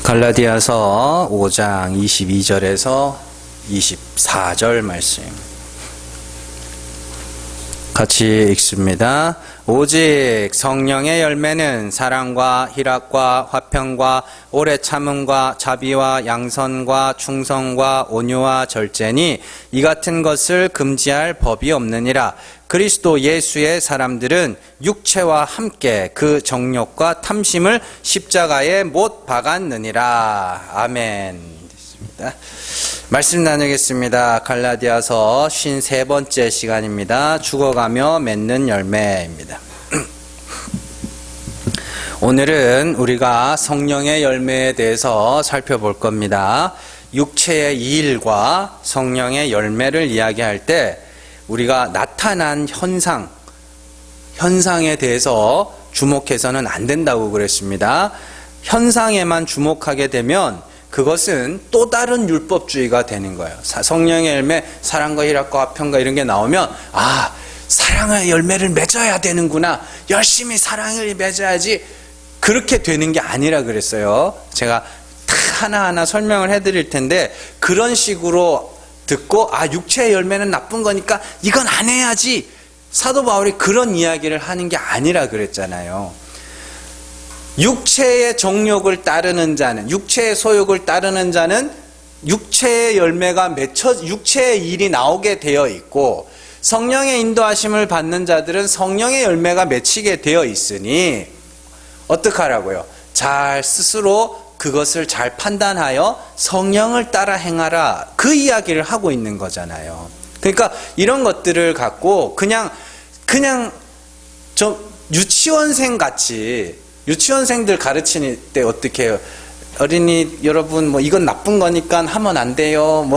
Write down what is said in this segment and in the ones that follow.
갈라디아서 5장 22절에서 24절 말씀 같이 읽습니다. 오직 성령의 열매는 사랑과 희락과 화평과 오래 참음과 자비와 양선과 충성과 온유와 절제니 이 같은 것을 금지할 법이 없느니라. 그리스도 예수의 사람들은 육체와 함께 그 정욕과 탐심을 십자가에 못 박았느니라. 아멘. 됐습니다. 말씀 나누겠습니다. 갈라디아서 53번째 시간입니다. 죽어가며 맺는 열매입니다. 오늘은 우리가 성령의 열매에 대해서 살펴볼 겁니다. 육체의 일과 성령의 열매를 이야기할 때 우리가 나타난 현상에 대해서 주목해서는 안 된다고 그랬습니다. 현상에만 주목하게 되면 그것은 또 다른 율법주의가 되는 거예요. 성령의 열매, 사랑과 희락과 화평과 이런 게 나오면 사랑의 열매를 맺어야 되는구나. 열심히 사랑을 맺어야지. 그렇게 되는 게 아니라 그랬어요. 제가 하나하나 설명을 해드릴 텐데 그런 식으로 듣고 육체의 열매는 나쁜 거니까 이건 안 해야지. 사도 바울이 그런 이야기를 하는 게 아니라 그랬잖아요. 육체의 정욕을 따르는 자는, 육체의 소욕을 따르는 자는 육체의 열매가 육체의 일이 나오게 되어 있고, 성령의 인도하심을 받는 자들은 성령의 열매가 맺히게 되어 있으니 어떡하라고요? 잘 스스로 그것을 잘 판단하여 성령을 따라 행하라. 그 이야기를 하고 있는 거잖아요. 그러니까 이런 것들을 갖고 그냥 좀 유치원생 같이, 유치원생들 가르치는 때 어떻게 해요? 어린이 여러분, 이건 나쁜 거니까 하면 안 돼요.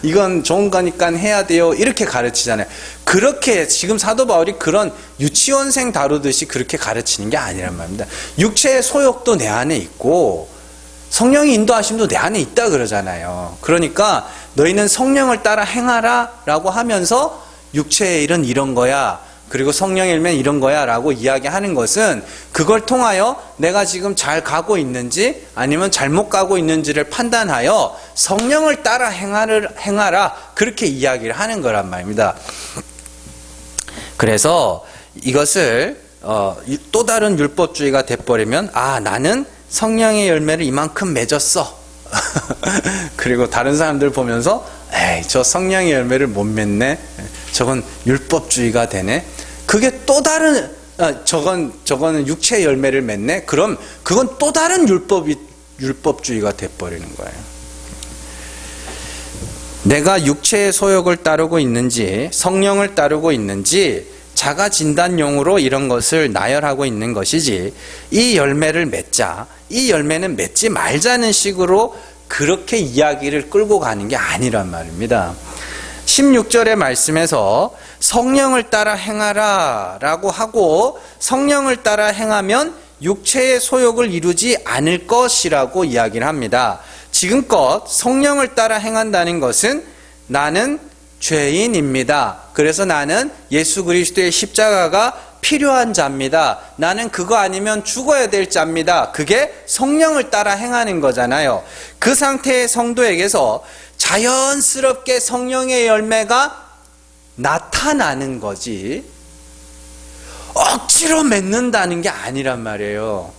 이건 좋은 거니까 해야 돼요. 이렇게 가르치잖아요. 그렇게 지금 사도 바울이 그런 유치원생 다루듯이 그렇게 가르치는 게 아니란 말입니다. 육체의 소욕도 내 안에 있고 성령의 인도하심도 내 안에 있다 그러잖아요. 그러니까 너희는 성령을 따라 행하라 라고 하면서 육체의 일은 이런 거야, 그리고 성령의 열매는 이런 거야 라고 이야기하는 것은 그걸 통하여 내가 지금 잘 가고 있는지 아니면 잘못 가고 있는지를 판단하여 성령을 따라 행하라, 그렇게 이야기를 하는 거란 말입니다. 그래서 이것을 또 다른 율법주의가 돼버리면 나는 성령의 열매를 이만큼 맺었어. 그리고 다른 사람들 보면서 저 성령의 열매를 못 맺네. 저건 율법주의가 되네. 그게 또 다른 저거는 육체의 열매를 맺네. 그럼 그건 또 다른 율법주의가 돼버리는 거예요. 내가 육체의 소욕을 따르고 있는지 성령을 따르고 있는지 자가 진단용으로 이런 것을 나열하고 있는 것이지, 이 열매를 맺자, 이 열매는 맺지 말자는 식으로 그렇게 이야기를 끌고 가는 게 아니란 말입니다. 16절의 말씀에서 성령을 따라 행하라 라고 하고, 성령을 따라 행하면 육체의 소욕을 이루지 않을 것이라고 이야기를 합니다. 지금껏 성령을 따라 행한다는 것은 나는 죄인입니다. 그래서 나는 예수 그리스도의 십자가가 필요한 자입니다. 나는 그거 아니면 죽어야 될 자입니다. 그게 성령을 따라 행하는 거잖아요. 그 상태의 성도에게서 자연스럽게 성령의 열매가 나타나는 거지 억지로 맺는다는 게 아니란 말이에요.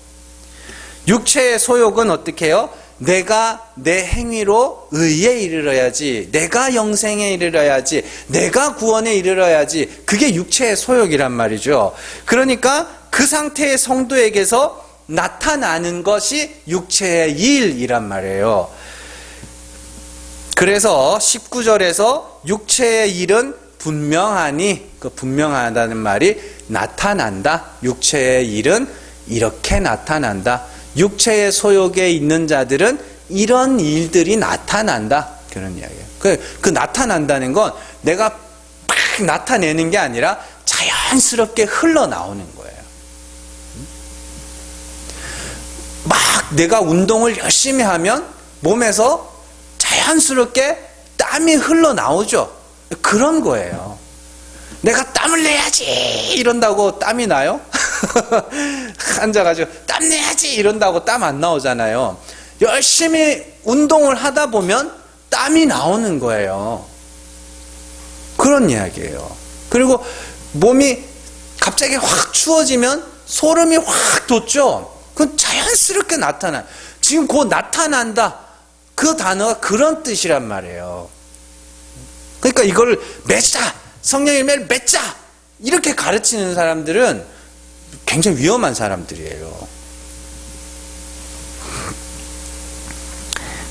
육체의 소욕은 어떻게 해요? 내가 내 행위로 의에 이르러야지, 내가 영생에 이르러야지, 내가 구원에 이르러야지, 그게 육체의 소욕이란 말이죠. 그러니까 그 상태의 성도에게서 나타나는 것이 육체의 일이란 말이에요. 그래서 19절에서 육체의 일은 분명하니, 그 분명하다는 말이 나타난다. 육체의 일은 이렇게 나타난다. 육체의 소욕에 있는 자들은 이런 일들이 나타난다. 그런 이야기예요. 그 나타난다는 건 내가 팍 나타내는 게 아니라 자연스럽게 흘러나오는 거예요. 막 내가 운동을 열심히 하면 몸에서 자연스럽게 땀이 흘러나오죠. 그런 거예요. 내가 땀을 내야지 이런다고 땀이 나요? 앉아가지고 땀 내야지 이런다고 땀 안 나오잖아요. 열심히 운동을 하다 보면 땀이 나오는 거예요. 그런 이야기예요. 그리고 몸이 갑자기 확 추워지면 소름이 확 돋죠. 그건 자연스럽게 나타나요. 지금 곧 나타난다. 그 단어가 그런 뜻이란 말이에요. 그러니까 이걸 맺자, 성령의 열매를 맺자 이렇게 가르치는 사람들은 굉장히 위험한 사람들이에요.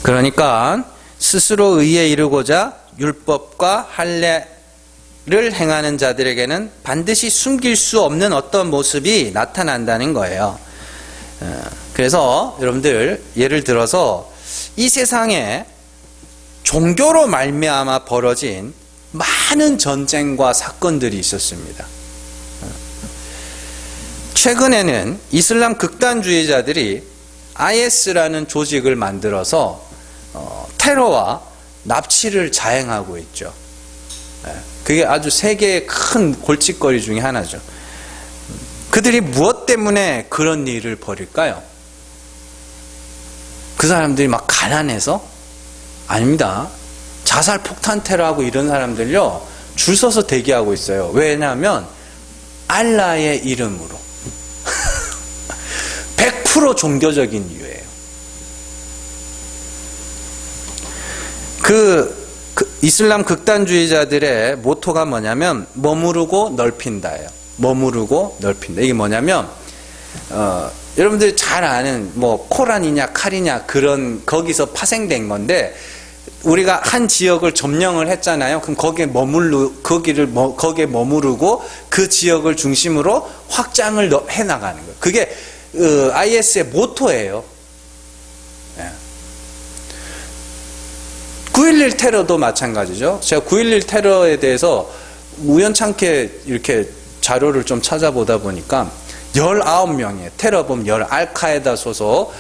그러니까 스스로 의에 이르고자 율법과 할례를 행하는 자들에게는 반드시 숨길 수 없는 어떤 모습이 나타난다는 거예요. 그래서 여러분들 예를 들어서 이 세상에 종교로 말미암아 벌어진 많은 전쟁과 사건들이 있었습니다. 최근에는 이슬람 극단주의자들이 IS라는 조직을 만들어서 테러와 납치를 자행하고 있죠. 그게 아주 세계의 큰 골칫거리 중에 하나죠. 그들이 무엇 때문에 그런 일을 벌일까요? 그 사람들이 막 가난해서? 아닙니다. 자살 폭탄 테러하고 이런 사람들요 줄 서서 대기하고 있어요. 왜냐하면 알라의 이름으로 100% 종교적인 이유예요. 그 이슬람 극단주의자들의 모토가 뭐냐면 머무르고 넓힌다예요. 머무르고 넓힌다. 이게 뭐냐면 여러분들이 잘 아는 뭐 코란이냐 칼이냐 그런 거기서 파생된 건데 우리가 한 지역을 점령을 했잖아요. 그럼 거기에 거기에 머무르고 그 지역을 중심으로 확장을 해 나가는 거예요. 그게 IS의 모토예요. 9.11 테러도 마찬가지죠. 제가 9.11 테러에 대해서 우연찮게 이렇게 자료를 좀 찾아보다 보니까 19명의 테러범 알카에다 소속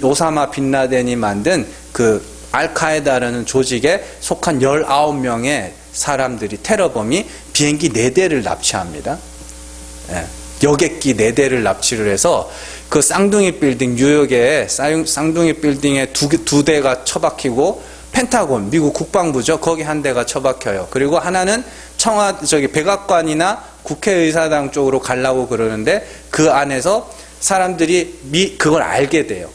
오사마 빈라덴이 만든 그 알카에다라는 조직에 속한 19명의 사람들이 테러범이 비행기 4대를 납치합니다. 여객기 4대를 납치를 해서 그 쌍둥이 빌딩 뉴욕에 쌍둥이 빌딩에 두 대가 처박히고 펜타곤 미국 국방부죠. 거기 한 대가 처박혀요. 그리고 하나는 백악관이나 국회의사당 쪽으로 가려고 그러는데 그 안에서 사람들이 그걸 알게 돼요.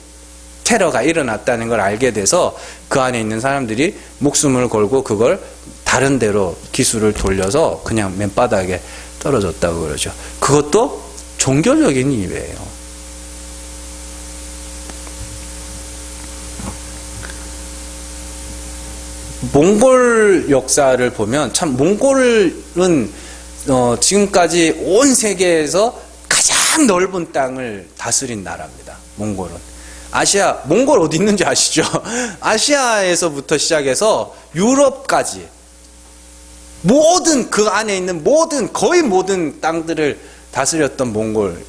테러가 일어났다는 걸 알게 돼서 그 안에 있는 사람들이 목숨을 걸고 그걸 다른 데로 기술을 돌려서 그냥 맨바닥에 떨어졌다고 그러죠. 그것도 종교적인 이유예요. 몽골 역사를 보면 참 몽골은 지금까지 온 세계에서 가장 넓은 땅을 다스린 나라입니다. 몽골은. 몽골 어디 있는지 아시죠? 아시아에서부터 시작해서 유럽까지 모든 그 안에 있는 거의 모든 땅들을 다스렸던 몽골.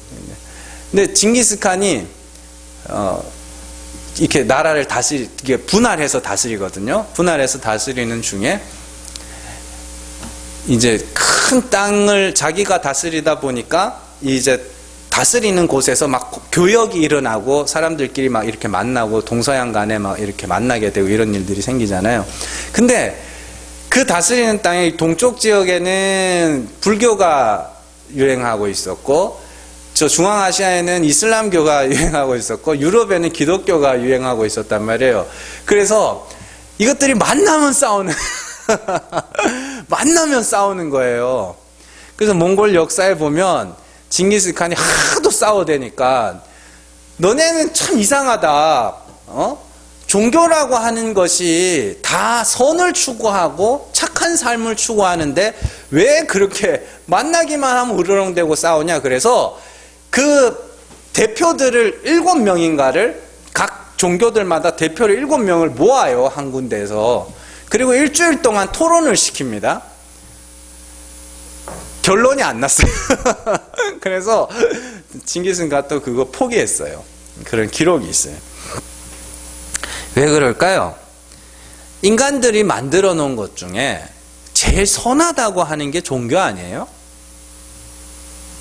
근데 징기스칸이 이렇게 나라를 이게 분할해서 다스리거든요. 분할해서 다스리는 중에 이제 큰 땅을 자기가 다스리다 보니까 이제 다스리는 곳에서 막 교역이 일어나고 사람들끼리 막 이렇게 만나고 동서양 간에 막 이렇게 만나게 되고 이런 일들이 생기잖아요. 근데 그 다스리는 땅의 동쪽 지역에는 불교가 유행하고 있었고 저 중앙아시아에는 이슬람교가 유행하고 있었고 유럽에는 기독교가 유행하고 있었단 말이에요. 그래서 이것들이 만나면 싸우는 거예요. 그래서 몽골 역사에 보면 징기스칸이 하도 싸워대니까 너네는 참 이상하다. 종교라고 하는 것이 다 선을 추구하고 착한 삶을 추구하는데 왜 그렇게 만나기만 하면 으르렁대고 싸우냐. 그래서 그 대표들을 7명인가를 각 종교들마다 대표를 7명을 모아요. 한 군데에서. 그리고 일주일 동안 토론을 시킵니다. 결론이 안 났어요. 그래서 징기스칸 또 그거 포기했어요. 그런 기록이 있어요. 왜 그럴까요? 인간들이 만들어 놓은 것 중에 제일 선하다고 하는 게 종교 아니에요?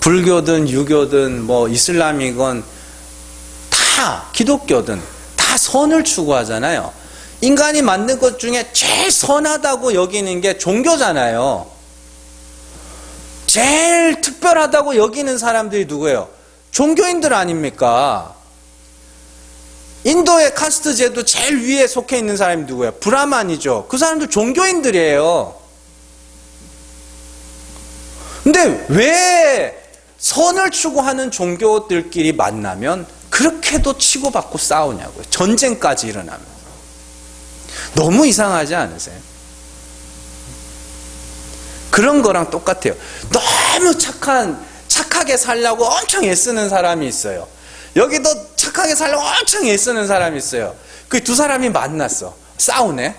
불교든 유교든 뭐 이슬람이건 다 기독교든 다 선을 추구하잖아요. 인간이 만든 것 중에 제일 선하다고 여기는 게 종교잖아요. 제일 특별하다고 여기는 사람들이 누구예요? 종교인들 아닙니까? 인도의 카스트 제도 제일 위에 속해 있는 사람이 누구예요? 브라만이죠. 그 사람들 종교인들이에요. 근데 왜 선을 추구하는 종교들끼리 만나면 그렇게도 치고받고 싸우냐고요. 전쟁까지 일어나면서. 너무 이상하지 않으세요? 그런 거랑 똑같아요. 너무 착하게 살려고 엄청 애쓰는 사람이 있어요. 여기도 착하게 살려고 엄청 애쓰는 사람이 있어요. 그 두 사람이 만났어. 싸우네?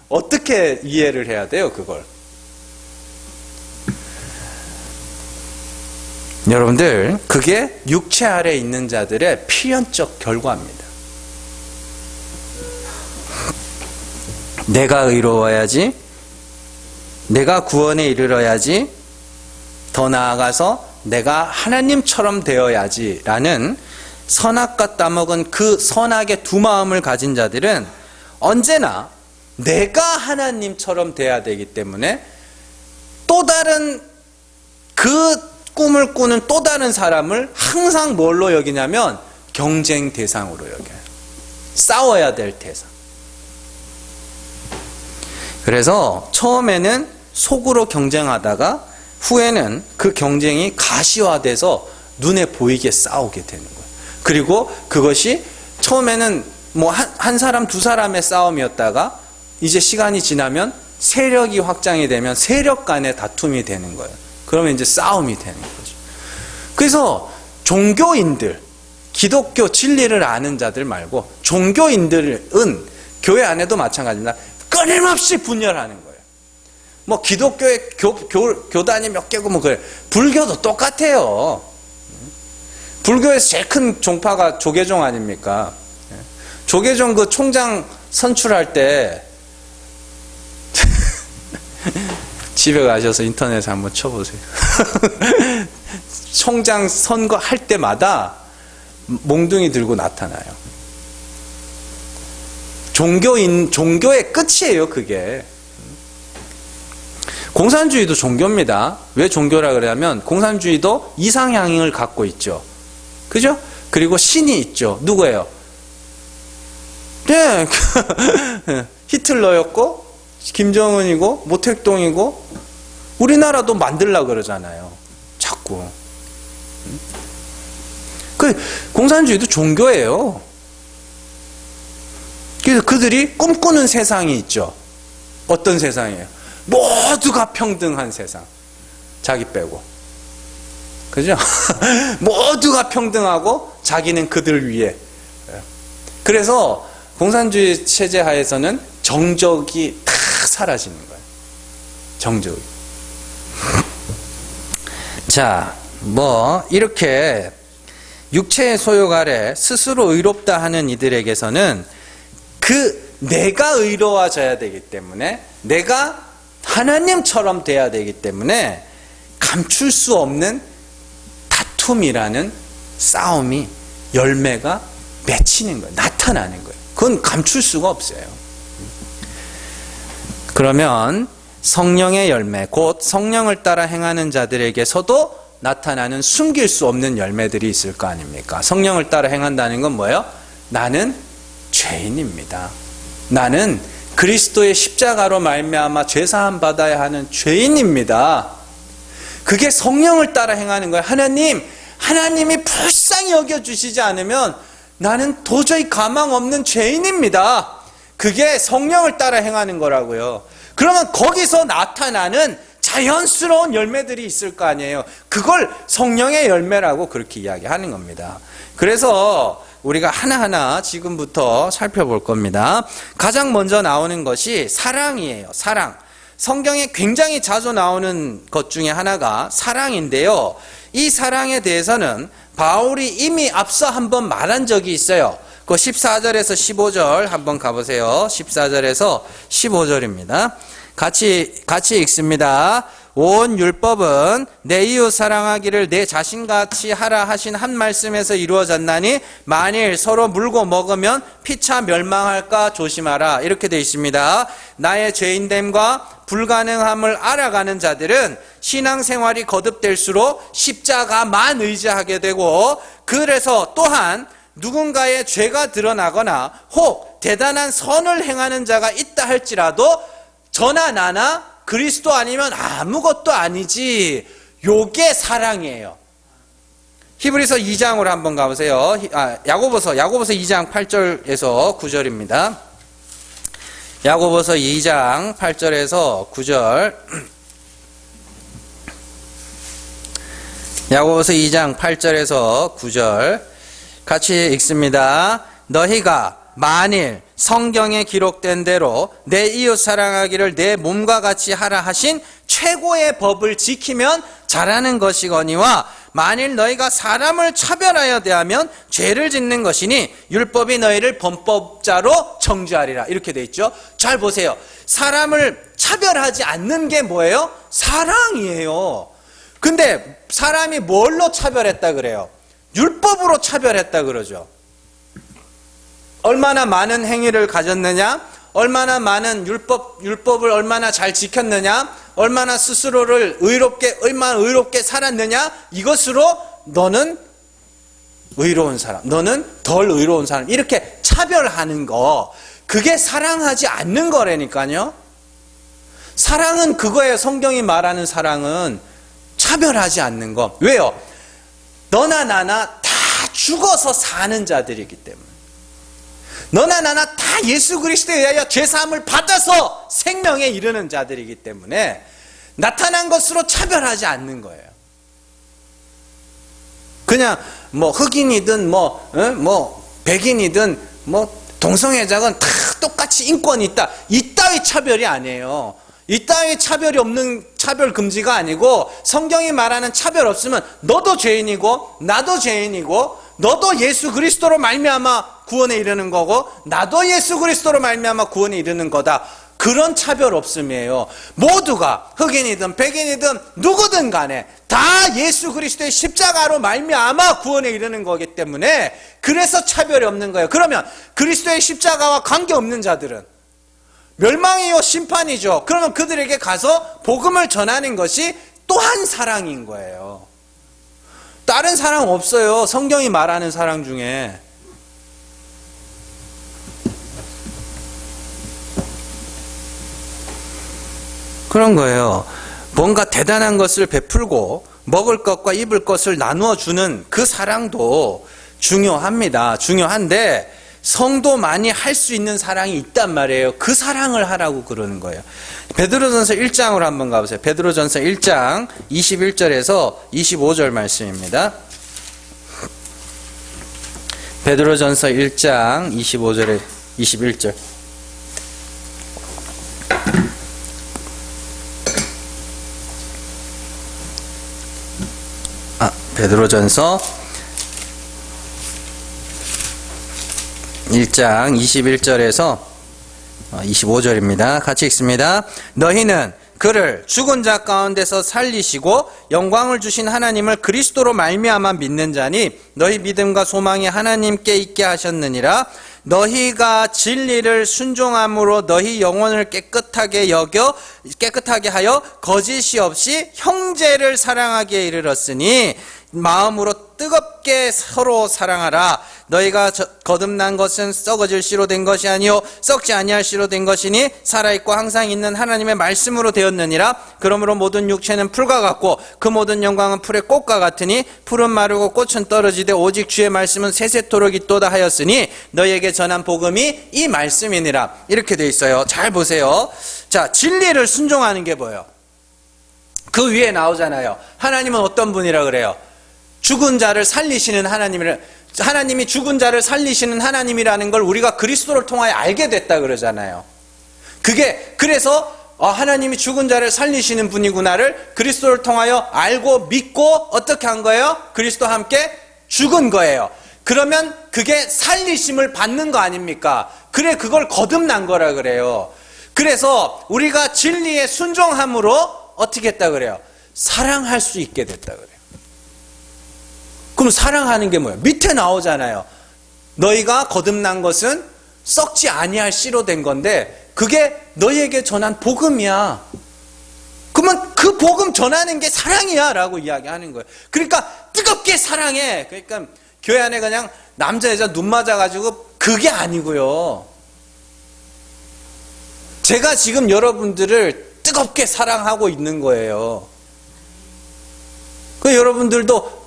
어떻게 이해를 해야 돼요, 그걸? 여러분들, 그게 육체 아래 있는 자들의 필연적 결과입니다. 내가 의로워야지, 내가 구원에 이르러야지, 더 나아가서 내가 하나님처럼 되어야지 라는 선악과 따먹은 그 선악의 두 마음을 가진 자들은 언제나 내가 하나님처럼 돼야 되기 때문에 또 다른 그 꿈을 꾸는 또 다른 사람을 항상 뭘로 여기냐면 경쟁 대상으로 여겨요. 싸워야 될 대상. 그래서 처음에는 속으로 경쟁하다가 후에는 그 경쟁이 가시화돼서 눈에 보이게 싸우게 되는 거예요. 그리고 그것이 처음에는 뭐 한 사람 두 사람의 싸움이었다가 이제 시간이 지나면 세력이 확장이 되면 세력 간의 다툼이 되는 거예요. 그러면 이제 싸움이 되는 거죠. 그래서 종교인들, 기독교 진리를 아는 자들 말고 종교인들은 교회 안에도 마찬가지입니다. 끊임없이 분열하는 거예요. 뭐 기독교의 교단이 몇 개고 뭐 그래. 불교도 똑같아요. 불교에서 제일 큰 종파가 조계종 아닙니까? 조계종 그 총장 선출할 때 집에 가셔서 인터넷에 한번 쳐보세요. 총장 선거할 때마다 몽둥이 들고 나타나요. 종교의 끝이에요, 그게. 공산주의도 종교입니다. 왜 종교라 그러냐면 공산주의도 이상향을 갖고 있죠. 그죠? 그리고 신이 있죠. 누구예요? 네. 히틀러였고 김정은이고 모택동이고 우리나라도 만들려고 그러잖아요. 자꾸. 그 공산주의도 종교예요. 그래서 그들이 꿈꾸는 세상이 있죠. 어떤 세상이에요? 모두가 평등한 세상. 자기 빼고. 그죠? 모두가 평등하고 자기는 그들 위에. 그래서 공산주의 체제 하에서는 정적이 다 사라지는 거예요. 정적이. 자, 뭐 이렇게 육체의 소욕 아래 스스로 의롭다 하는 이들에게서는 그 내가 의로워져야 되기 때문에 내가 하나님처럼 돼야 되기 때문에 감출 수 없는 다툼이라는 싸움이 열매가 맺히는 거예요. 나타나는 거예요. 그건 감출 수가 없어요. 그러면 성령의 열매, 곧 성령을 따라 행하는 자들에게서도 나타나는 숨길 수 없는 열매들이 있을 거 아닙니까? 성령을 따라 행한다는 건 뭐예요? 나는 죄인입니다. 나는 그리스도의 십자가로 말미암아 죄사함 받아야 하는 죄인입니다. 그게 성령을 따라 행하는 거예요. 하나님이 불쌍히 여겨주시지 않으면 나는 도저히 가망 없는 죄인입니다. 그게 성령을 따라 행하는 거라고요. 그러면 거기서 나타나는 자연스러운 열매들이 있을 거 아니에요. 그걸 성령의 열매라고 그렇게 이야기하는 겁니다. 그래서 우리가 하나하나 지금부터 살펴볼 겁니다. 가장 먼저 나오는 것이 사랑이에요. 사랑. 성경에 굉장히 자주 나오는 것 중에 하나가 사랑인데요. 이 사랑에 대해서는 바울이 이미 앞서 한번 말한 적이 있어요. 그 14절에서 15절 한번 가보세요. 14절에서 15절입니다. 같이 읽습니다. 온 율법은 내 이웃 사랑하기를 내 자신같이 하라 하신 한 말씀에서 이루어졌나니 만일 서로 물고 먹으면 피차 멸망할까 조심하라. 이렇게 되어 있습니다. 나의 죄인됨과 불가능함을 알아가는 자들은 신앙생활이 거듭될수록 십자가만 의지하게 되고, 그래서 또한 누군가의 죄가 드러나거나 혹 대단한 선을 행하는 자가 있다 할지라도 저나 나나 그리스도 아니면 아무것도 아니지, 요게 사랑이에요. 히브리서 2장으로 한번 가보세요. 야고보서 2장 8절에서 9절입니다. 야고보서 2장 8절에서 9절. 야고보서 2장 8절에서 9절 같이 읽습니다. 너희가 만일 성경에 기록된 대로 내 이웃 사랑하기를 내 몸과 같이 하라 하신 최고의 법을 지키면 잘하는 것이거니와 만일 너희가 사람을 차별하여 대하면 죄를 짓는 것이니 율법이 너희를 범법자로 정죄하리라. 이렇게 돼 있죠. 잘 보세요. 사람을 차별하지 않는 게 뭐예요? 사랑이에요. 근데 사람이 뭘로 차별했다 그래요? 율법으로 차별했다 그러죠. 얼마나 많은 행위를 가졌느냐, 얼마나 많은 율법을 얼마나 잘 지켰느냐, 얼마나 스스로를 얼마나 의롭게 살았느냐, 이것으로 너는 의로운 사람, 너는 덜 의로운 사람, 이렇게 차별하는 거, 그게 사랑하지 않는 거라니까요. 사랑은 그거예요. 성경이 말하는 사랑은 차별하지 않는 거. 왜요? 너나 나나 다 죽어서 사는 자들이기 때문에, 너나 나나 다 예수 그리스도에 의하여 죄사함을 받아서 생명에 이르는 자들이기 때문에 나타난 것으로 차별하지 않는 거예요. 그냥 뭐 흑인이든 백인이든 동성애자건 다 똑같이 인권이 있다, 이따위 차별이 아니에요. 이따위 차별이 없는 차별 금지가 아니고, 성경이 말하는 차별 없으면 너도 죄인이고 나도 죄인이고, 너도 예수 그리스도로 말미암아 구원에 이르는 거고 나도 예수 그리스도로 말미암아 구원에 이르는 거다. 그런 차별 없음이에요. 모두가 흑인이든 백인이든 누구든 간에 다 예수 그리스도의 십자가로 말미암아 구원에 이르는 거기 때문에, 그래서 차별이 없는 거예요. 그러면 그리스도의 십자가와 관계없는 자들은 멸망이요 심판이죠. 그러면 그들에게 가서 복음을 전하는 것이 또한 사랑인 거예요. 다른 사랑 없어요. 성경이 말하는 사랑 중에. 그런 거예요. 뭔가 대단한 것을 베풀고 먹을 것과 입을 것을 나누어 주는 그 사랑도 중요합니다. 중요한데 성도만이 할 수 있는 사랑이 있단 말이에요. 그 사랑을 하라고 그러는 거예요. 베드로전서 1장으로 한번 가보세요. 베드로전서 1장 21절에서 25절 말씀입니다. 베드로전서 1장 25절에 21절. 베드로전서 1장 21절에서 25절입니다. 같이 읽습니다. 너희는 그를 죽은 자 가운데서 살리시고 영광을 주신 하나님을 그리스도로 말미암아 믿는 자니 너희 믿음과 소망이 하나님께 있게 하셨느니라. 너희가 진리를 순종함으로 너희 영혼을 깨끗하게 하여 거짓이 없이 형제를 사랑하기에 이르렀으니 마음으로 뜨겁게 서로 사랑하라. 너희가 거듭난 것은 썩어질 씨로 된 것이 아니요 썩지 아니할 씨로 된 것이니 살아있고 항상 있는 하나님의 말씀으로 되었느니라. 그러므로 모든 육체는 풀과 같고 그 모든 영광은 풀의 꽃과 같으니 풀은 마르고 꽃은 떨어지되 오직 주의 말씀은 세세토록 있도다 하였으니 너희에게 전한 복음이 이 말씀이니라. 이렇게 돼 있어요. 잘 보세요. 자, 진리를 순종하는 게 뭐예요? 그 위에 나오잖아요. 하나님은 어떤 분이라 그래요? 죽은 자를 살리시는 하나님이 죽은 자를 살리시는 하나님이라는 걸 우리가 그리스도를 통하여 알게 됐다 그러잖아요. 그래서 하나님이 죽은 자를 살리시는 분이구나를 그리스도를 통하여 알고 믿고 어떻게 한 거예요? 그리스도와 함께 죽은 거예요. 그러면 그게 살리심을 받는 거 아닙니까? 그래, 그걸 거듭난 거라 그래요. 그래서 우리가 진리에 순종함으로 어떻게 했다 그래요? 사랑할 수 있게 됐다 그래요. 그럼 사랑하는 게 뭐예요? 밑에 나오잖아요. 너희가 거듭난 것은 썩지 아니할 씨로 된 건데 그게 너희에게 전한 복음이야. 그러면 그 복음 전하는 게 사랑이야 라고 이야기하는 거예요. 그러니까 뜨겁게 사랑해. 그러니까 교회 안에 그냥 남자 여자 눈 맞아가지고 그게 아니고요. 제가 지금 여러분들을 뜨겁게 사랑하고 있는 거예요. 그 여러분들도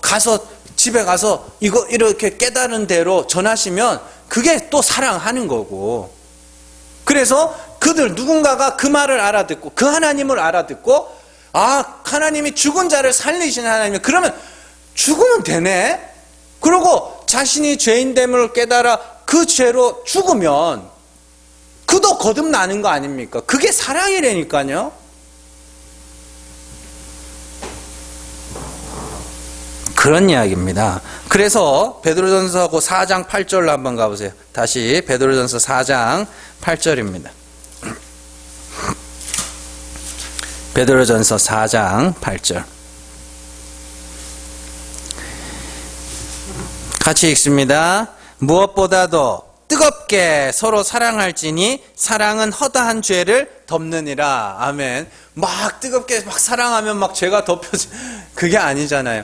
집에 가서 이거 이렇게 깨달은 대로 전하시면 그게 또 사랑하는 거고. 그래서 누군가가 그 말을 알아듣고 그 하나님을 알아듣고 하나님이 죽은 자를 살리시는 하나님이 그러면 죽으면 되네. 그리고 자신이 죄인됨을 깨달아 그 죄로 죽으면 그도 거듭나는 거 아닙니까? 그게 사랑이라니까요. 그런 이야기입니다. 그래서 베드로전서 4장 8절로 한번 가보세요. 다시 베드로전서 4장 8절입니다. 베드로전서 4장 8절. 같이 읽습니다. 무엇보다도 뜨겁게 서로 사랑할지니 사랑은 허다한 죄를 덮느니라. 아멘. 막 뜨겁게 막 사랑하면 막 죄가 덮여지. 그게 아니잖아요.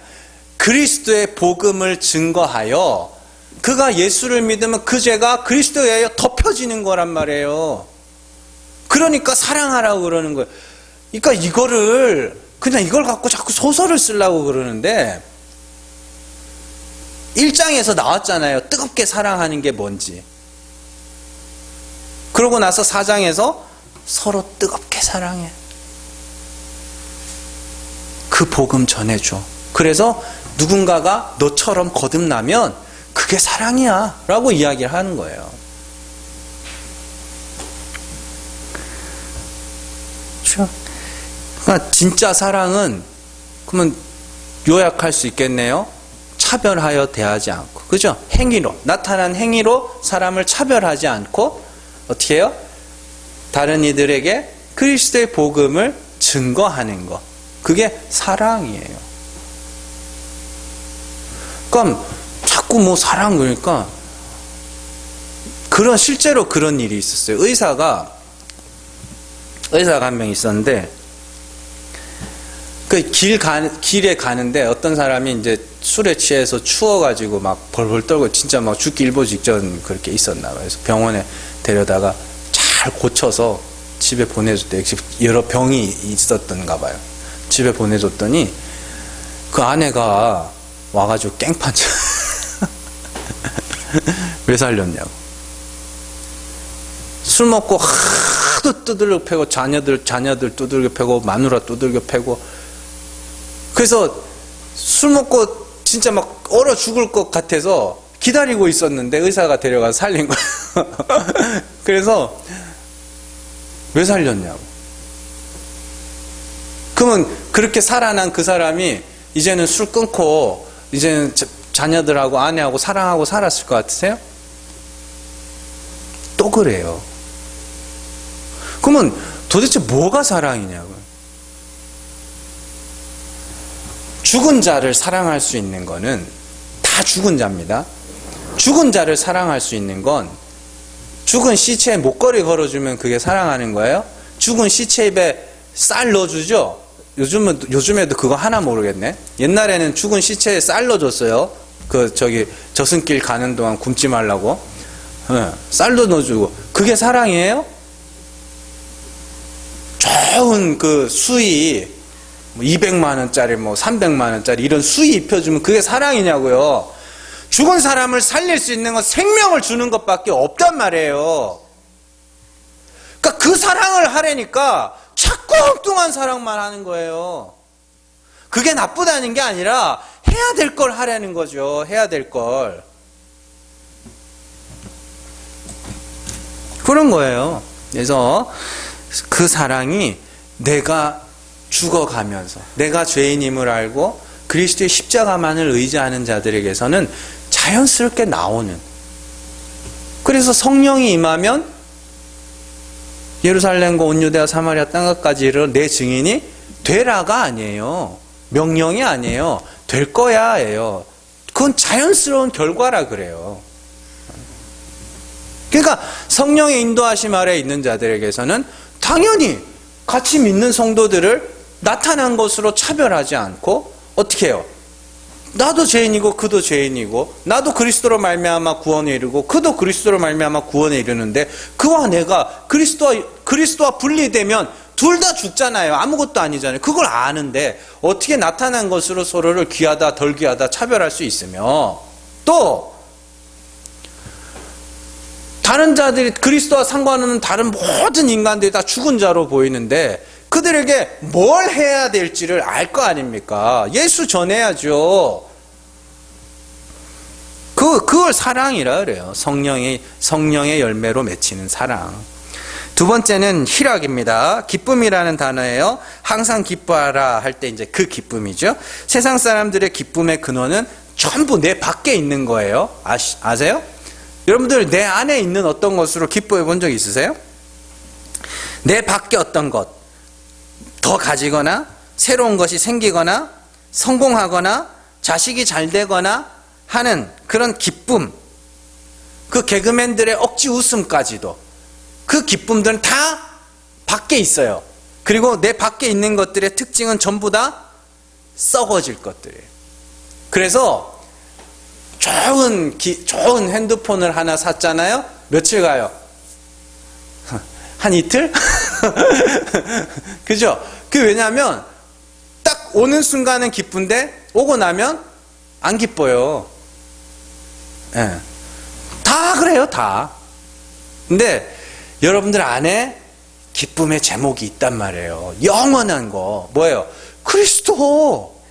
그리스도의 복음을 증거하여 그가 예수를 믿으면 그 죄가 그리스도에 의하여 덮여지는 거란 말이에요. 그러니까 사랑하라고 그러는 거예요. 그러니까 이걸 갖고 자꾸 소설을 쓰려고 그러는데 1장에서 나왔잖아요. 뜨겁게 사랑하는 게 뭔지. 그러고 나서 4장에서 서로 뜨겁게 사랑해. 그 복음 전해줘. 그래서 누군가가 너처럼 거듭나면 그게 사랑이야 라고 이야기를 하는 거예요. 그렇죠? 그러니까 진짜 사랑은 그러면 요약할 수 있겠네요. 차별하여 대하지 않고, 그죠? 행위로, 나타난 행위로 사람을 차별하지 않고 어떻게 해요? 다른 이들에게 그리스도의 복음을 증거하는 것, 그게 사랑이에요. 그럼 자꾸 사랑 그러니까 실제로 그런 일이 있었어요. 의사가 한 명 있었는데 길에 가는데 어떤 사람이 이제 술에 취해서 추워가지고 막 벌벌 떨고 진짜 막 죽기 일보 직전 그렇게 있었나 봐요. 그래서 병원에 데려다가 잘 고쳐서 집에 보내줬대요. 여러 병이 있었던가 봐요. 집에 보내줬더니 그 아내가 와가지고 깽판쳐. 왜 살렸냐고. 술 먹고 하도 두들겨 패고 자녀들 두들겨 패고 마누라 두들겨 패고 그래서 술 먹고 진짜 막 얼어 죽을 것 같아서 기다리고 있었는데 의사가 데려가서 살린 거예요. 그래서 왜 살렸냐고. 그러면 그렇게 살아난 그 사람이 이제는 술 끊고 이제는 자녀들하고 아내하고 사랑하고 살았을 것 같으세요? 또 그래요. 그러면 도대체 뭐가 사랑이냐고요. 죽은 자를 사랑할 수 있는 거는 다 죽은 자입니다. 죽은 자를 사랑할 수 있는 건 죽은 시체에 목걸이 걸어주면 그게 사랑하는 거예요? 죽은 시체 입에 쌀 넣어주죠? 요즘에도 그거 하나 모르겠네. 옛날에는 죽은 시체에 쌀 넣어줬어요. 저승길 가는 동안 굶지 말라고. 쌀도 넣어주고. 그게 사랑이에요? 좋은 수의 200만원짜리 300만원짜리 이런 수의 입혀주면 그게 사랑이냐고요. 죽은 사람을 살릴 수 있는 건 생명을 주는 것밖에 없단 말이에요. 그러니까 그 사랑을 하려니까 자꾸 엉뚱한 사랑만 하는 거예요. 그게 나쁘다는 게 아니라 해야 될 걸 하려는 거죠. 해야 될 걸. 그런 거예요. 그래서 그 사랑이 내가 죽어가면서 내가 죄인임을 알고 그리스도의 십자가만을 의지하는 자들에게서는 자연스럽게 나오는. 그래서 성령이 임하면 예루살렘과 온 유대와 사마리아 땅끝까지 이르러 내 증인이 되라가 아니에요. 명령이 아니에요. 될 거야예요. 그건 자연스러운 결과라 그래요. 그러니까 성령의 인도하심 아래 있는 자들에게서는 당연히 같이 믿는 성도들을 나타난 것으로 차별하지 않고 어떻게 해요? 나도 죄인이고 그도 죄인이고, 나도 그리스도로 말미암아 구원에 이르고 그도 그리스도로 말미암아 구원에 이르는데, 그와 내가 그리스도와 분리되면 둘 다 죽잖아요. 아무것도 아니잖아요. 그걸 아는데 어떻게 나타난 것으로 서로를 귀하다 덜 귀하다 차별할 수 있으며, 또 다른 자들이 그리스도와 상관없는 다른 모든 인간들이 다 죽은 자로 보이는데 그들에게 뭘 해야 될지를 알 거 아닙니까? 예수 전해야죠. 그걸 사랑이라 그래요. 성령의 열매로 맺히는 사랑. 두 번째는 희락입니다. 기쁨이라는 단어예요. 항상 기뻐하라 할 때 이제 그 기쁨이죠. 세상 사람들의 기쁨의 근원은 전부 내 밖에 있는 거예요. 아세요? 여러분들 내 안에 있는 어떤 것으로 기뻐해 본 적 있으세요? 내 밖에 어떤 것, 더 가지거나 새로운 것이 생기거나 성공하거나 자식이 잘 되거나 하는 그런 기쁨, 그 개그맨들의 억지 웃음까지도, 그 기쁨들은 다 밖에 있어요. 그리고 내 밖에 있는 것들의 특징은 전부 다 썩어질 것들이에요. 그래서 좋은 핸드폰을 하나 샀잖아요. 며칠 가요? 한 이틀? 그죠? 왜냐하면 딱 오는 순간은 기쁜데 오고 나면 안 기뻐요. 예. 다 그래요, 다. 근데 여러분들 안에 기쁨의 제목이 있단 말이에요. 영원한 거. 뭐예요? 그리스도.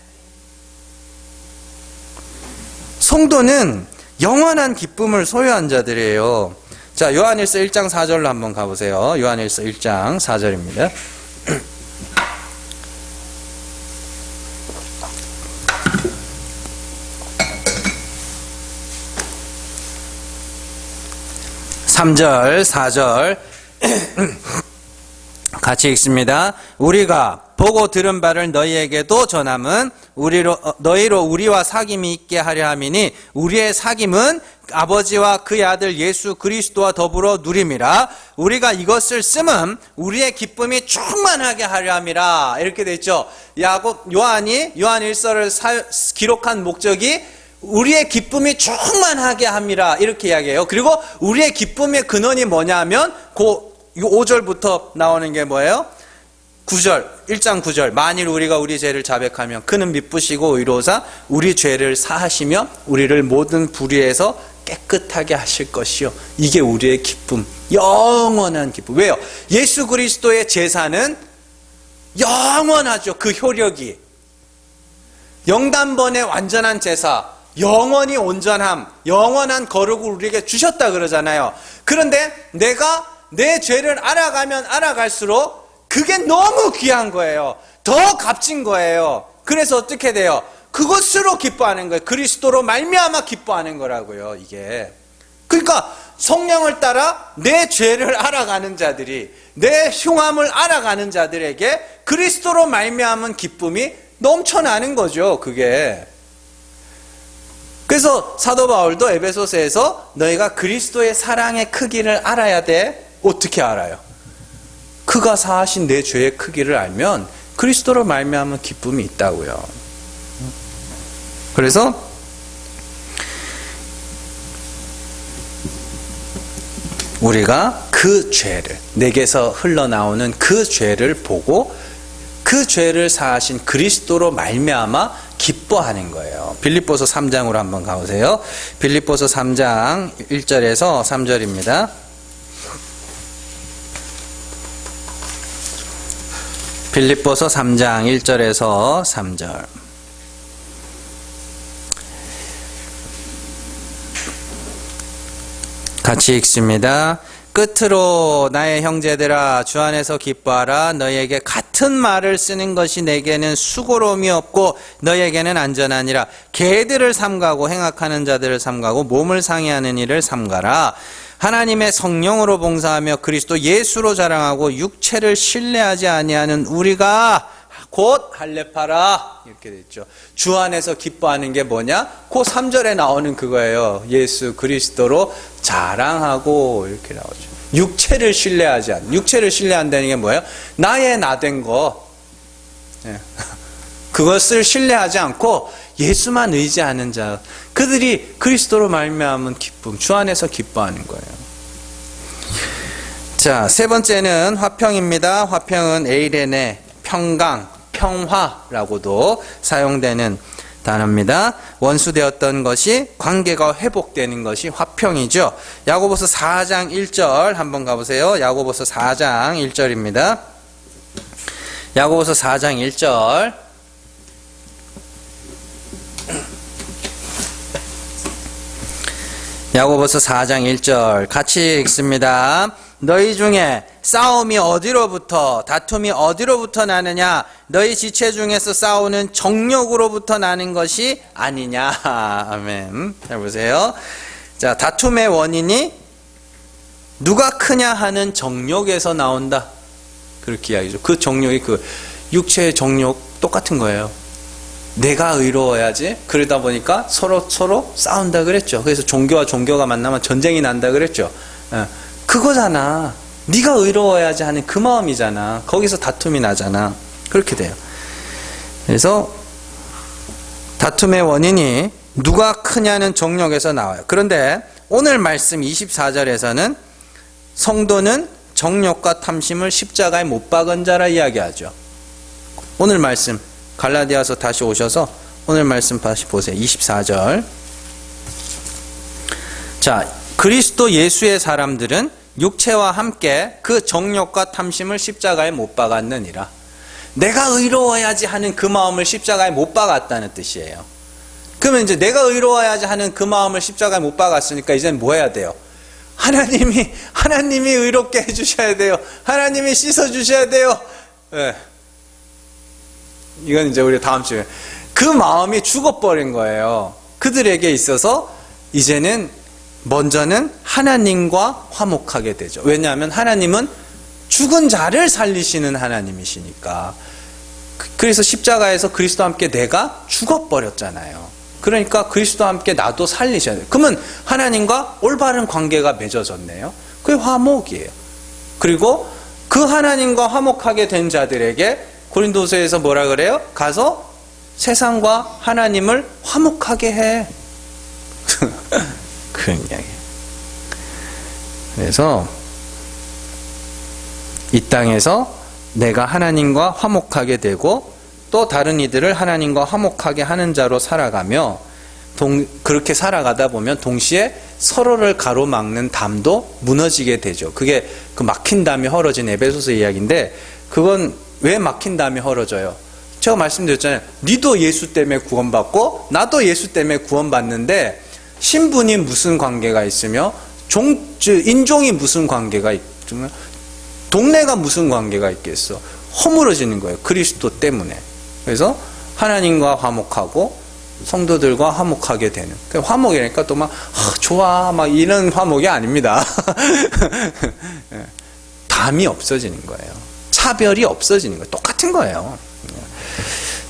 성도는 영원한 기쁨을 소유한 자들이에요. 자, 요한일서 1장 4절로 한번 가보세요. 요한일서 1장 4절입니다. (3절) (4절) 같이 읽습니다. 우리가 보고 들은 바를 너희에게도 전함은 너희로 우리와 사귐이 있게 하려 함이니 우리의 사귐은 아버지와 그의 아들 예수 그리스도와 더불어 누림이라. 우리가 이것을 쓰면 우리의 기쁨이 충만하게 하려 함이라. 이렇게 돼 있죠. 요한이 요한일서를 기록한 목적이 우리의 기쁨이 충만하게 함이라 이렇게 이야기해요. 그리고 우리의 기쁨의 근원이 뭐냐면 5절부터 나오는 게 뭐예요? 9절, 1장 9절. 만일 우리가 우리 죄를 자백하면 그는 미쁘시고 의로사 우리 죄를 사하시며 우리를 모든 불의에서 깨끗하게 하실 것이요. 이게 우리의 기쁨, 영원한 기쁨. 왜요? 예수 그리스도의 제사는 영원하죠. 그 효력이. 영단번의 완전한 제사, 영원히 온전함, 영원한 거룩을 우리에게 주셨다 그러잖아요. 그런데 내가 내 죄를 알아가면 알아갈수록 그게 너무 귀한 거예요. 더 값진 거예요. 그래서 어떻게 돼요? 그것으로 기뻐하는 거예요. 그리스도로 말미암아 기뻐하는 거라고요, 이게. 그러니까 성령을 따라 내 죄를 알아가는 자들이, 내 흉함을 알아가는 자들에게 그리스도로 말미암은 기쁨이 넘쳐나는 거죠, 그게. 그래서 사도 바울도 에베소서에서 너희가 그리스도의 사랑의 크기를 알아야 돼. 어떻게 알아요? 그가 사하신 내 죄의 크기를 알면 그리스도로 말미암은 기쁨이 있다고요. 그래서 우리가 그 죄를, 내게서 흘러나오는 그 죄를 보고 그 죄를 사하신 그리스도로 말미암아 기뻐하는 거예요. 빌립보서 3장으로 한번 가보세요. 빌립보서 3장 1절에서 3절입니다. 빌립보서 3장 1절에서 3절. 같이 읽습니다. 끝으로 나의 형제들아 주 안에서 기뻐하라. 너희에게 같은 말을 쓰는 것이 내게는 수고로움이 없고 너희에게는 안전하니라. 개들을 삼가고 행악하는 자들을 삼가고 몸을 상해하는 일을 삼가라. 하나님의 성령으로 봉사하며 그리스도 예수로 자랑하고 육체를 신뢰하지 아니하는 우리가 곧 할례파라 이렇게 됐죠. 주 안에서 기뻐하는 게 뭐냐? 그 3절에 나오는 그거예요. 예수 그리스도로 자랑하고 이렇게 나오죠. 육체를 신뢰한다는 게 뭐예요? 나의 나된 거 그것을 신뢰하지 않고 예수만 의지하는 자, 그들이 그리스도로 말미암은 기쁨, 주 안에서 기뻐하는 거예요. 자, 세 번째는 화평입니다. 화평은 에이레네, 평강, 평화라고도 사용되는 단어입니다. 원수되었던 것이 관계가 회복되는 것이 화평이죠. 야고보서 4장 1절 한번 가보세요. 야고보서 4장 1절입니다. 야고보서 4장 1절. 야고보서 4장 1절 같이 읽습니다. 너희 중에 싸움이 어디로부터, 다툼이 어디로부터 나느냐? 너희 지체 중에서 싸우는 정욕으로부터 나는 것이 아니냐? 아멘. 잘 보세요. 자, 다툼의 원인이 누가 크냐 하는 정욕에서 나온다. 그렇게 이야기죠. 그 정욕이 그 육체의 정욕 똑같은 거예요. 내가 의로워야지. 그러다 보니까 서로 싸운다 그랬죠. 그래서 종교와 종교가 만나면 전쟁이 난다 그랬죠. 그거잖아. 네가 의로워야지 하는 그 마음이잖아. 거기서 다툼이 나잖아. 그렇게 돼요. 그래서 다툼의 원인이 누가 크냐는 정욕에서 나와요. 그런데 오늘 말씀 24절에서는 성도는 정욕과 탐심을 십자가에 못 박은 자라 이야기하죠. 오늘 말씀 갈라디아서 다시 오셔서 오늘 말씀 다시 보세요. 24절. 자, 그리스도 예수의 사람들은 육체와 함께 그 정욕과 탐심을 십자가에 못 박았느니라. 내가 의로워야지 하는 그 마음을 십자가에 못 박았다는 뜻이에요. 그러면 이제 내가 의로워야지 하는 그 마음을 십자가에 못 박았으니까 이제는 뭐 해야 돼요? 하나님이 의롭게 해주셔야 돼요. 하나님이 씻어주셔야 돼요. 네. 이건 이제 우리 다음 주에. 그 마음이 죽어버린 거예요. 그들에게 있어서 이제는 먼저는 하나님과 화목하게 되죠. 왜냐하면 하나님은 죽은 자를 살리시는 하나님이시니까. 그래서 십자가에서 그리스도와 함께 내가 죽어버렸잖아요. 그러니까 그리스도와 함께 나도 살리셔야 돼요. 그러면 하나님과 올바른 관계가 맺어졌네요. 그게 화목이에요. 그리고 그 하나님과 화목하게 된 자들에게 고린도서에서 뭐라 그래요? 가서 세상과 하나님을 화목하게 해. 그런 이야기. 그래서 이 땅에서 내가 하나님과 화목하게 되고 또 다른 이들을 하나님과 화목하게 하는 자로 살아가며 그렇게 살아가다 보면 동시에 서로를 가로막는 담도 무너지게 되죠. 그게 그 막힌 담이 헐어진 에베소서 이야기인데 그건 왜 막힌 담이 헐어져요? 제가 말씀드렸잖아요. 니도 예수 때문에 구원받고 나도 예수 때문에 구원받는데 신분이 무슨 관계가 있으며 인종이 무슨 관계가 있으며 동네가 무슨 관계가 있겠어. 허물어지는 거예요. 그리스도 때문에. 그래서 하나님과 화목하고 성도들과 화목하게 되는. 화목이니까 또 막 좋아 막 이런 화목이 아닙니다. 담이 없어지는 거예요. 차별이 없어지는 거예요. 똑같은 거예요.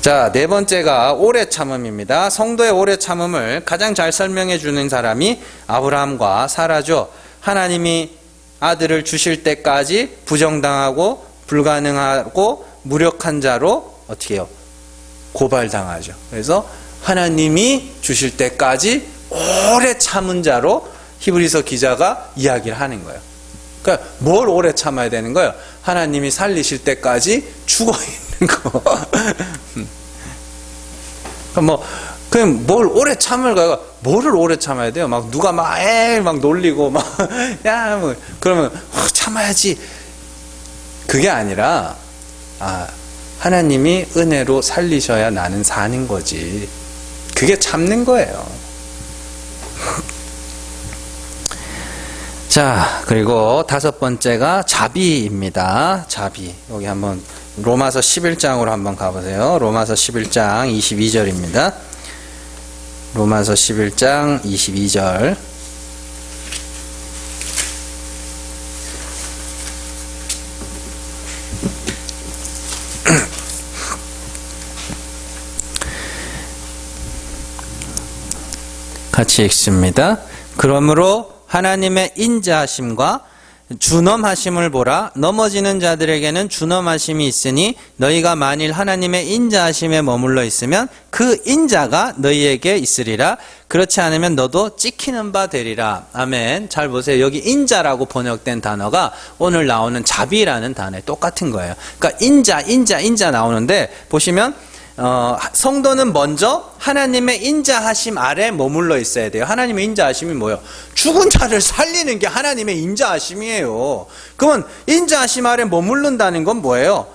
자, 네 번째가 오래 참음입니다. 성도의 오래 참음을 가장 잘 설명해 주는 사람이 아브라함과 사라죠. 하나님이 아들을 주실 때까지 부정당하고 불가능하고 무력한 자로 어떻게 해요? 고발당하죠. 그래서 하나님이 주실 때까지 오래 참은 자로 히브리서 기자가 이야기를 하는 거예요. 그러니까 뭘 오래 참아야 되는 거예요? 하나님이 살리실 때까지 죽어 있는 거. 그럼 뭘 오래 참을 거야? 뭐를 오래 참아야 돼요? 막 누가 막 놀리고 그러면 참아야지. 그게 아니라 하나님이 은혜로 살리셔야 나는 사는 거지. 그게 참는 거예요. 자, 그리고 다섯 번째가 자비입니다. 자비. 여기 한번 로마서 11장으로 한번 가보세요. 로마서 11장 22절입니다. 로마서 11장 22절. 같이 읽습니다. 그러므로 하나님의 인자하심과 준엄하심을 보라. 넘어지는 자들에게는 준엄하심이 있으니 너희가 만일 하나님의 인자하심에 머물러 있으면 그 인자가 너희에게 있으리라. 그렇지 않으면 너도 찍히는 바 되리라. 아멘. 잘 보세요. 여기 인자라고 번역된 단어가 오늘 나오는 자비라는 단어에 똑같은 거예요. 그러니까 인자 나오는데 보시면 성도는 먼저 하나님의 인자하심 아래 머물러 있어야 돼요. 하나님의 인자하심이 뭐예요? 죽은 자를 살리는 게 하나님의 인자하심이에요. 그러면 인자하심 아래 머무른다는 건 뭐예요?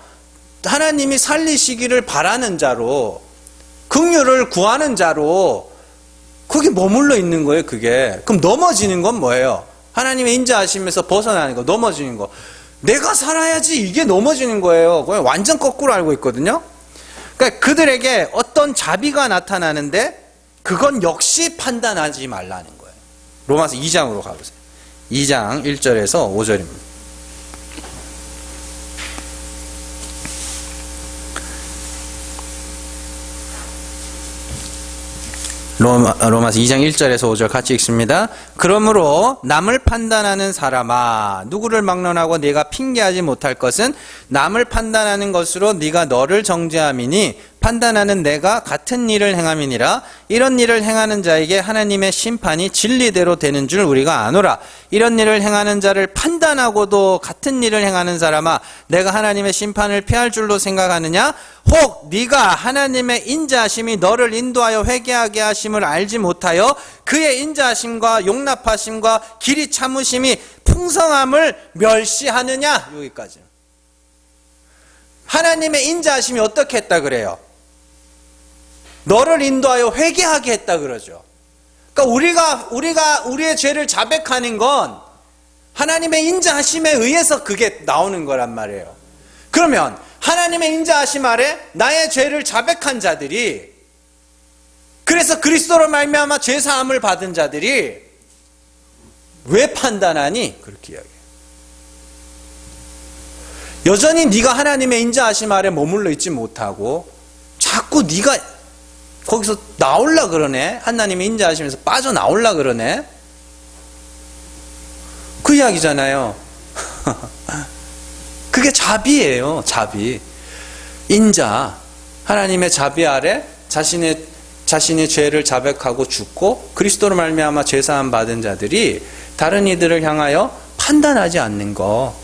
하나님이 살리시기를 바라는 자로, 긍휼을 구하는 자로 그게 머물러 있는 거예요. 그게. 그럼 넘어지는 건 뭐예요? 하나님의 인자하심에서 벗어나는 거, 넘어지는 거. 내가 살아야지, 이게 넘어지는 거예요. 그냥 완전 거꾸로 알고 있거든요. 그러니까 그들에게 어떤 자비가 나타나는데 그건 역시 판단하지 말라는 거예요. 로마서 2장으로 가보세요. 2장 1절에서 5절입니다. 로마서 2장 1절에서 5절 같이 읽습니다. 그러므로 남을 판단하는 사람아, 누구를 막론하고 네가 핑계하지 못할 것은 남을 판단하는 것으로 네가 너를 정죄함이니 판단하는 내가 같은 일을 행함이니라. 이런 일을 행하는 자에게 하나님의 심판이 진리대로 되는 줄 우리가 아노라. 이런 일을 행하는 자를 판단하고도 같은 일을 행하는 사람아, 내가 하나님의 심판을 피할 줄로 생각하느냐? 혹 네가 하나님의 인자하심이 너를 인도하여 회개하게 하심을 알지 못하여 그의 인자하심과 용납하심과 길이 참으심이 풍성함을 멸시하느냐? 여기까지. 하나님의 인자하심이 어떻게 했다 그래요? 너를 인도하여 회개하게 했다 그러죠. 그러니까 우리가 우리의 죄를 자백하는 건 하나님의 인자하심에 의해서 그게 나오는 거란 말이에요. 그러면 하나님의 인자하심 아래 나의 죄를 자백한 자들이, 그래서 그리스도로 말미암아 죄 사함을 받은 자들이 왜 판단하니? 그렇게 이야기해요. 여전히 네가 하나님의 인자하심 아래 머물러 있지 못하고 자꾸 네가 거기서 나올라 그러네. 하나님의 인자하심에서 빠져나올라 그러네. 그 이야기잖아요. 그게 자비예요. 자비. 인자. 하나님의 자비 아래 자신의 죄를 자백하고 죽고 그리스도로 말미암아 죄사함 받은 자들이 다른 이들을 향하여 판단하지 않는 거.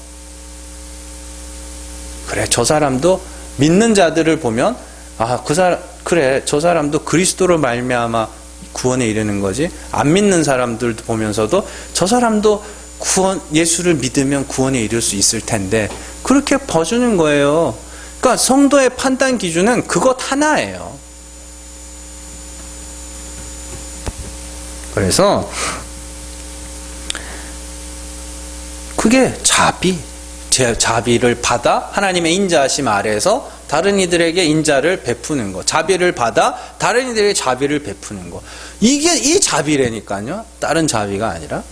그래, 저 사람도 믿는 자들을 보면 그래, 저 사람도 그리스도로 말미암아 구원에 이르는 거지. 안 믿는 사람들 보면서도 저 사람도 예수를 믿으면 구원에 이를 수 있을 텐데, 그렇게 봐주는 거예요. 그러니까 성도의 판단 기준은 그것 하나예요. 그래서 그게 자비를 받아 하나님의 인자하심 아래에서 다른 이들에게 인자를 베푸는 거, 자비를 받아 다른 이들에게 자비를 베푸는 거, 이게 이 자비라니까요. 다른 자비가 아니라.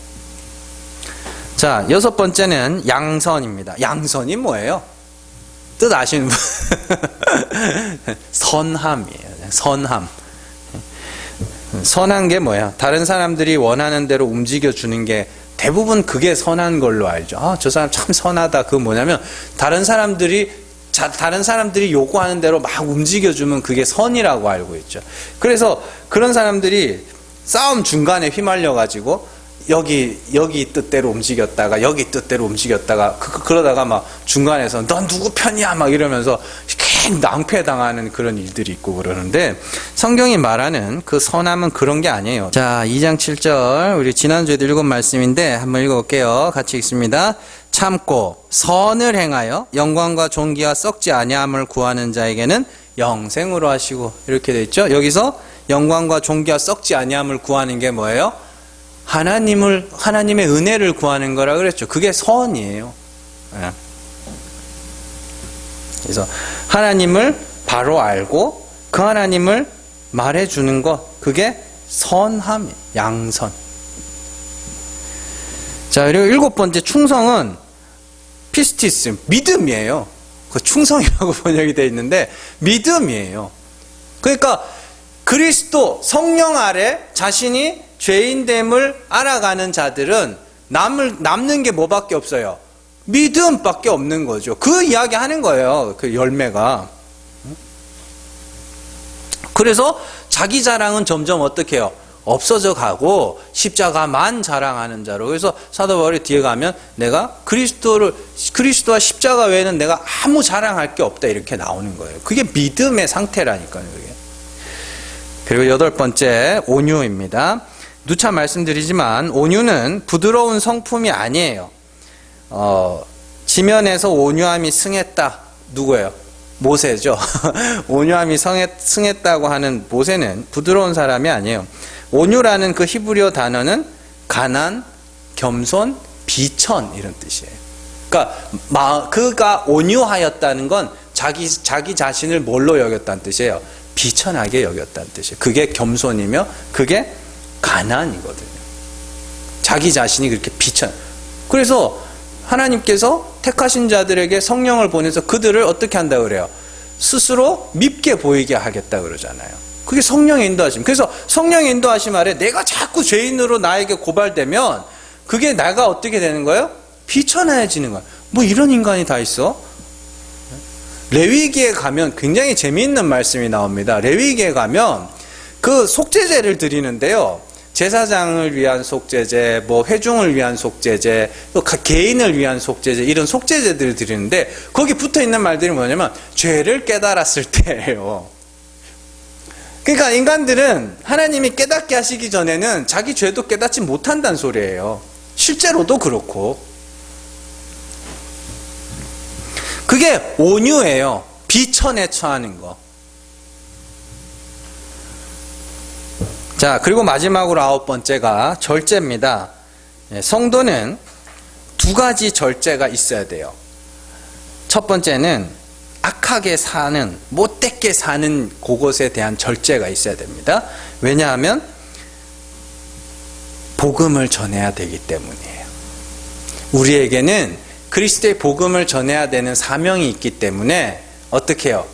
자, 6번째는 양선입니다. 양선이 뭐예요? 뜻 아시는 분? 선함이에요. 선함. 선한 게 뭐야? 다른 사람들이 원하는 대로 움직여주는 게 대부분 그게 선한 걸로 알죠. 저 사람 참 선하다. 그건 뭐냐면 다른 사람들이 요구하는 대로 막 움직여주면 그게 선이라고 알고 있죠. 그래서 그런 사람들이 싸움 중간에 휘말려가지고 여기 뜻대로 움직였다가 여기 뜻대로 움직였다가 그러다가 막 중간에서 넌 누구 편이야 막 이러면서 낭패당하는 그런 일들이 있고 그러는데, 성경이 말하는 그 선함은 그런 게 아니에요. 자, 2장 7절 우리 지난주에도 읽은 말씀인데 한번 읽어볼게요. 같이 읽습니다. 참고 선을 행하여 영광과 존귀와 썩지 아니함을 구하는 자에게는 영생으로 하시고, 이렇게 돼 있죠. 여기서 영광과 존귀와 썩지 아니함을 구하는 게 뭐예요? 하나님의 은혜를 구하는 거라 그랬죠. 그게 선이에요. 그래서 하나님을 바로 알고 그 하나님을 말해주는 것, 그게 선함이에요. 양선. 자, 그리고 7번째 충성은 피스티스, 믿음이에요. 그 충성이라고 번역이 되어 있는데 믿음이에요. 그러니까 그리스도 성령 아래 자신이 죄인됨을 알아가는 자들은 남는 게 뭐밖에 없어요? 믿음밖에 없는 거죠. 그 이야기 하는 거예요. 그 열매가. 그래서 자기 자랑은 점점 어떻게 해요? 없어져 가고 십자가만 자랑하는 자로. 그래서 사도 바울이 뒤에 가면 내가 그리스도와 십자가 외에는 내가 아무 자랑할 게 없다 이렇게 나오는 거예요. 그게 믿음의 상태라니까요. 그게. 그리고 8번째 온유입니다. 누차 말씀드리지만 온유는 부드러운 성품이 아니에요. 지면에서 온유함이 승했다. 누구예요? 모세죠. 온유함이 승했다고 하는 모세는 부드러운 사람이 아니에요. 온유라는 그 히브리어 단어는 가난, 겸손, 비천 이런 뜻이에요. 그러니까 그가 온유하였다는 건 자기 자신을 뭘로 여겼다는 뜻이에요? 비천하게 여겼다는 뜻이에요. 그게 겸손이며 그게 가난이거든요. 자기 자신이 그렇게 비천. 그래서 하나님께서 택하신 자들에게 성령을 보내서 그들을 어떻게 한다고 그래요? 스스로 밉게 보이게 하겠다 그러잖아요. 그게 성령의 인도하심. 그래서 성령의 인도하심 아래 내가 자꾸 죄인으로 나에게 고발되면 그게 나가 어떻게 되는 거예요? 비천해지는 거예요. 뭐 이런 인간이 다 있어? 레위기에 가면 굉장히 재미있는 말씀이 나옵니다. 레위기에 가면 그 속죄제를 드리는데요. 제사장을 위한 속죄제, 뭐 회중을 위한 속죄제, 또 개인을 위한 속죄제 이런 속죄제들을 드리는데 거기 붙어 있는 말들이 뭐냐면 죄를 깨달았을 때예요. 그러니까 인간들은 하나님이 깨닫게 하시기 전에는 자기 죄도 깨닫지 못한다는 소리예요. 실제로도 그렇고. 그게 온유예요. 비천에 처하는 거. 자, 그리고 마지막으로 9번째가 절제입니다. 성도는 2가지 절제가 있어야 돼요. 첫 번째는 악하게 사는, 못되게 사는 그것에 대한 절제가 있어야 됩니다. 왜냐하면 복음을 전해야 되기 때문이에요. 우리에게는 그리스도의 복음을 전해야 되는 사명이 있기 때문에 어떻게 해요?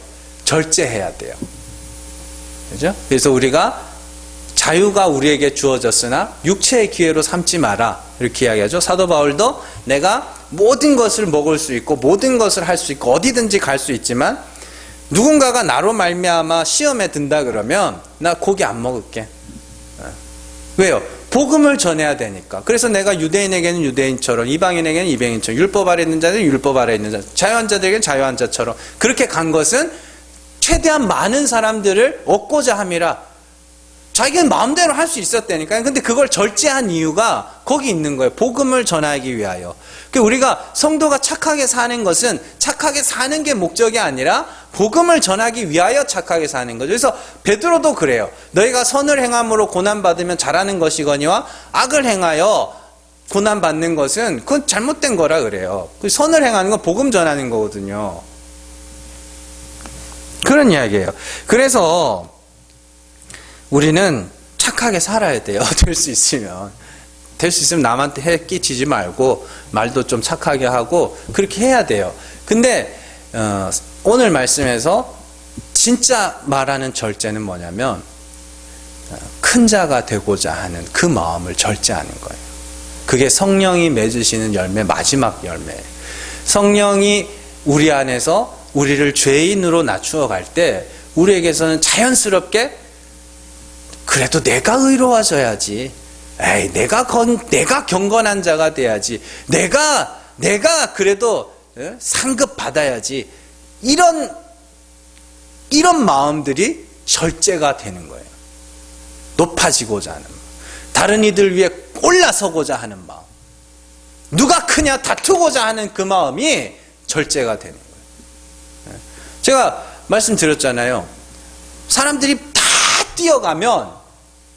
절제해야 돼요. 그죠? 그래서 우리가 자유가 우리에게 주어졌으나 육체의 기회로 삼지 마라 이렇게 이야기하죠. 사도 바울도 내가 모든 것을 먹을 수 있고 모든 것을 할 수 있고 어디든지 갈 수 있지만 누군가가 나로 말미암아 시험에 든다 그러면 나 고기 안 먹을게. 왜요? 복음을 전해야 되니까. 그래서 내가 유대인에게는 유대인처럼 이방인에게는 이방인처럼 율법 아래 있는 자들은 율법 아래 있는 자, 자유한 자들에게는 자유한 자처럼 그렇게 간 것은 최대한 많은 사람들을 얻고자 함이라. 자기는 마음대로 할 수 있었다니까요. 근데 그걸 절제한 이유가 거기 있는 거예요. 복음을 전하기 위하여. 우리가 성도가 착하게 사는 것은 착하게 사는 게 목적이 아니라 복음을 전하기 위하여 착하게 사는 거죠. 그래서 베드로도 그래요. 너희가 선을 행함으로 고난받으면 잘하는 것이거니와 악을 행하여 고난받는 것은 그건 잘못된 거라 그래요. 선을 행하는 건 복음 전하는 거거든요. 그런 이야기예요. 그래서 우리는 착하게 살아야 돼요. 될 수 있으면. 될 수 있으면 남한테 해 끼치지 말고 말도 좀 착하게 하고 그렇게 해야 돼요. 근데 오늘 말씀에서 진짜 말하는 절제는 뭐냐면 큰 자가 되고자 하는 그 마음을 절제하는 거예요. 그게 성령이 맺으시는 열매, 마지막 열매예요. 성령이 우리 안에서 우리를 죄인으로 낮추어 갈 때 우리에게서는 자연스럽게 그래도 내가 의로워져야지. 에이, 내가 경건한 자가 돼야지. 내가 그래도 상급 받아야지. 이런 마음들이 절제가 되는 거예요. 높아지고자 하는 마음. 다른 이들 위해 올라서고자 하는 마음. 누가 크냐 다투고자 하는 그 마음이 절제가 되는 거예요. 제가 말씀드렸잖아요. 사람들이 다 뛰어가면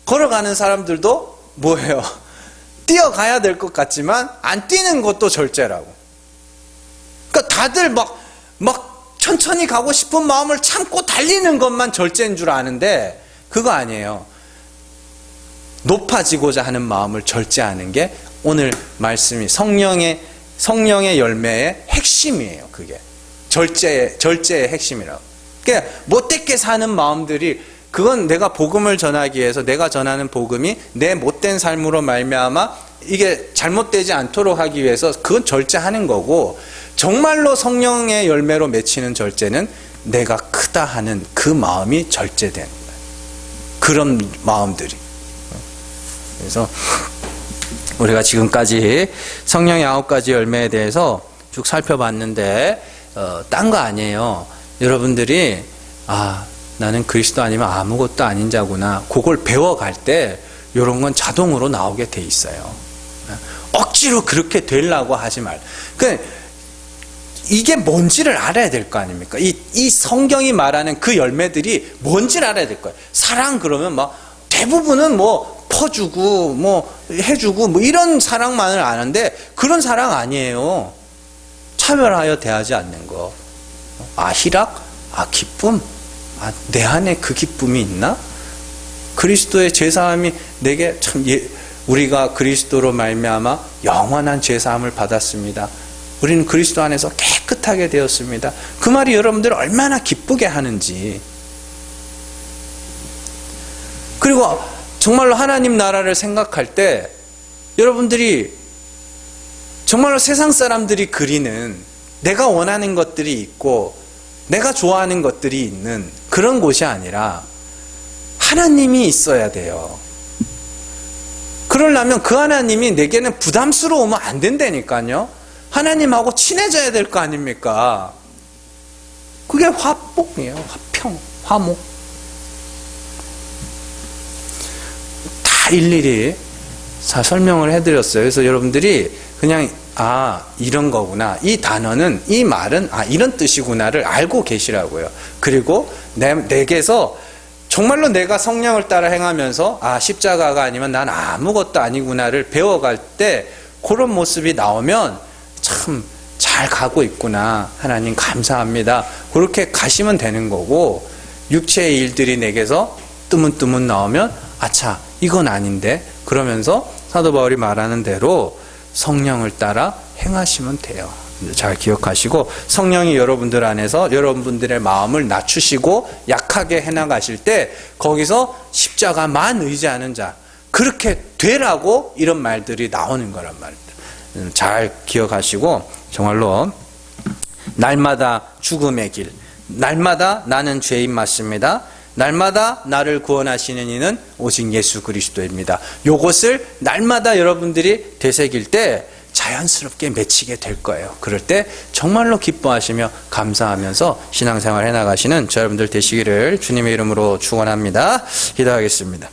걸어가는 사람들도 뭐예요? 뛰어가야 될 것 같지만 안 뛰는 것도 절제라고. 그러니까 다들 막 천천히 가고 싶은 마음을 참고 달리는 것만 절제인 줄 아는데 그거 아니에요. 높아지고자 하는 마음을 절제하는 게 오늘 말씀이 성령의 열매의 핵심이에요. 그게 절제의 핵심이라고. 그러니까 못되게 사는 마음들이 그건 내가 복음을 전하기 위해서 내가 전하는 복음이 내 못된 삶으로 말미암아 이게 잘못되지 않도록 하기 위해서 그건 절제하는 거고, 정말로 성령의 열매로 맺히는 절제는 내가 크다 하는 그 마음이 절제된 거예요. 그런 마음들이. 그래서 우리가 지금까지 성령의 9가지 열매에 대해서 쭉 살펴봤는데 딴 거 아니에요. 여러분들이 나는 그리스도 아니면 아무것도 아닌 자구나, 그걸 배워갈 때 이런 건 자동으로 나오게 돼 있어요. 억지로 그렇게 되려고 하지 말. 이게 뭔지를 알아야 될 거 아닙니까? 이 성경이 말하는 그 열매들이 뭔지를 알아야 될 거예요. 사랑 그러면 막 대부분은 뭐 퍼주고 뭐 해주고 뭐 이런 사랑만을 아는데, 그런 사랑 아니에요. 차별하여 대하지 않는 거. 희락? 기쁨? 내 안에 그 기쁨이 있나? 그리스도의 죄사함이 내게 참 우리가 그리스도로 말미암아 영원한 죄사함을 받았습니다. 우리는 그리스도 안에서 깨끗하게 되었습니다. 그 말이 여러분들 얼마나 기쁘게 하는지. 그리고 정말로 하나님 나라를 생각할 때 여러분들이 정말로 세상 사람들이 그리는 내가 원하는 것들이 있고 내가 좋아하는 것들이 있는 그런 곳이 아니라 하나님이 있어야 돼요. 그러려면 그 하나님이 내게는 부담스러우면 안 된다니까요. 하나님하고 친해져야 될 거 아닙니까? 그게 화복이에요. 화평, 화목. 다 일일이 다 설명을 해드렸어요. 그래서 여러분들이 그냥 이런 거구나, 이 단어는, 이 말은 이런 뜻이구나를 알고 계시라고요. 그리고 내게서 정말로 내가 성령을 따라 행하면서 십자가가 아니면 난 아무것도 아니구나를 배워갈 때 그런 모습이 나오면 참 잘 가고 있구나, 하나님 감사합니다, 그렇게 가시면 되는 거고, 육체의 일들이 내게서 뜨문뜨문 나오면 아차 이건 아닌데, 그러면서 사도 바울이 말하는 대로 성령을 따라 행하시면 돼요. 잘 기억하시고, 성령이 여러분들 안에서 여러분들의 마음을 낮추시고 약하게 해나가실 때 거기서 십자가만 의지하는 자, 그렇게 되라고 이런 말들이 나오는 거란 말입니다. 잘 기억하시고, 정말로 날마다 죽음의 길, 날마다 나는 죄인 맞습니다, 날마다 나를 구원하시는 이는 오직 예수 그리스도입니다. 요것을 날마다 여러분들이 되새길 때 자연스럽게 맺히게 될 거예요. 그럴 때 정말로 기뻐하시며 감사하면서 신앙생활 해나가시는 저 여러분들 되시기를 주님의 이름으로 축원합니다. 기도하겠습니다.